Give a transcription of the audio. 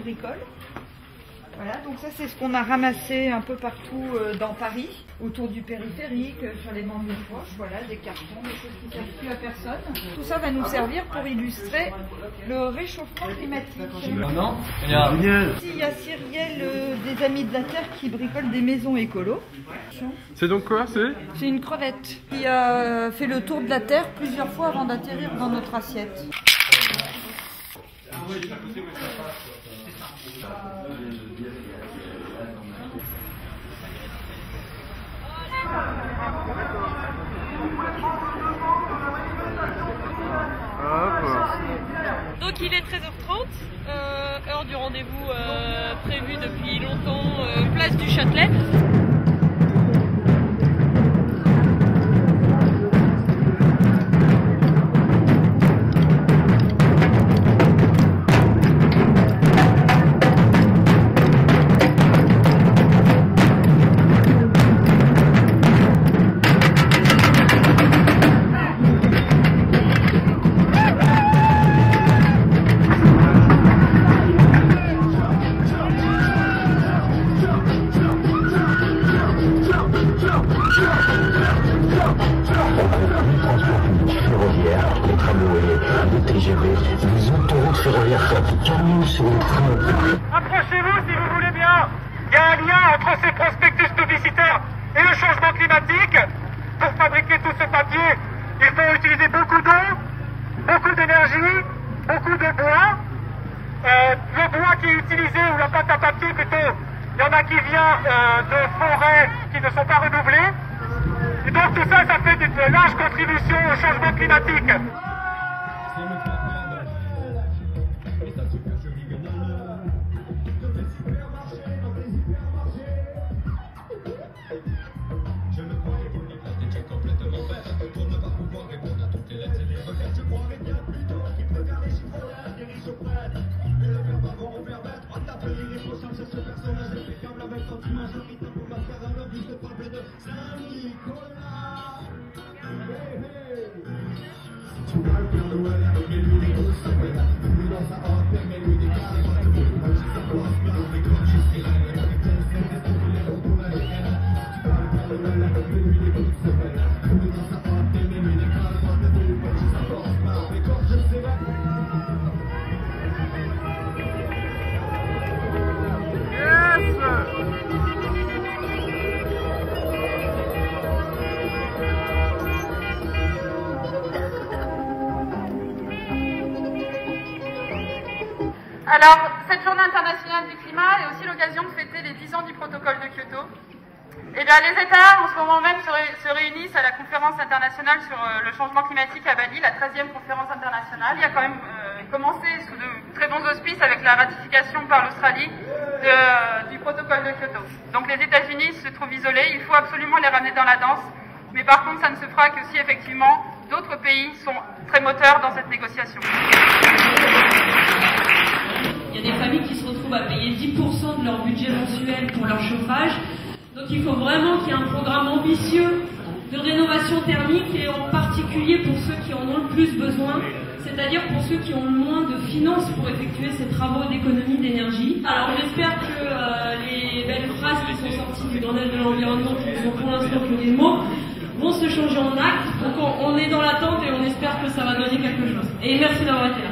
bricolent. Voilà, donc ça c'est ce qu'on a ramassé un peu partout dans Paris, autour du périphérique, sur les banlieues proches, voilà, des cartons, des choses qui ne servent plus à personne. Tout ça va nous servir pour illustrer le réchauffement climatique. Il y a Cyrielle des Amis de la Terre qui bricole des maisons écolo. C'est donc quoi? C'est une crevette qui a fait le tour de la Terre plusieurs fois avant d'atterrir dans notre assiette. Donc il est 13h30, heure du rendez-vous prévu depuis longtemps, place du Châtelet. Les tramways, les TGV, les autoroutes ferroviaires, les camions sur les trains. Approchez-vous si vous voulez bien. Il y a un lien entre ces prospectus publicitaires et le changement climatique. Pour fabriquer tout ce papier, il faut utiliser beaucoup d'eau, beaucoup d'énergie, beaucoup de bois. Le bois qui est utilisé, ou la pâte à papier plutôt, il y en a qui vient de forêts qui ne sont pas renouvelées. Et donc tout ça, ça fait une large contribution au changement climatique. Alors, cette journée internationale du climat est aussi l'occasion de fêter les 10 ans du protocole de Kyoto. Eh bien, les États, en ce moment même, se réunissent à la conférence internationale sur le changement climatique à Bali, la 13e conférence internationale. Il a quand même commencé sous de très bons auspices avec la ratification par l'Australie du protocole de Kyoto. Donc les États-Unis se trouvent isolés, il faut absolument les ramener dans la danse. Mais par contre, ça ne se fera que si effectivement d'autres pays sont très moteurs dans cette négociation. Il y a des familles qui se retrouvent à payer 10% de leur budget mensuel pour leur chauffage. Donc il faut vraiment qu'il y ait un programme ambitieux de rénovation thermique et en particulier pour ceux qui en ont le plus besoin, c'est-à-dire pour ceux qui ont le moins de finances pour effectuer ces travaux d'économie d'énergie. Alors j'espère que les belles phrases qui sont sorties du Grenelle de l'environnement, qui ne sont pour l'instant que des mots, vont se changer en actes. Donc on est dans l'attente et on espère que ça va donner quelque chose. Et merci d'avoir été là.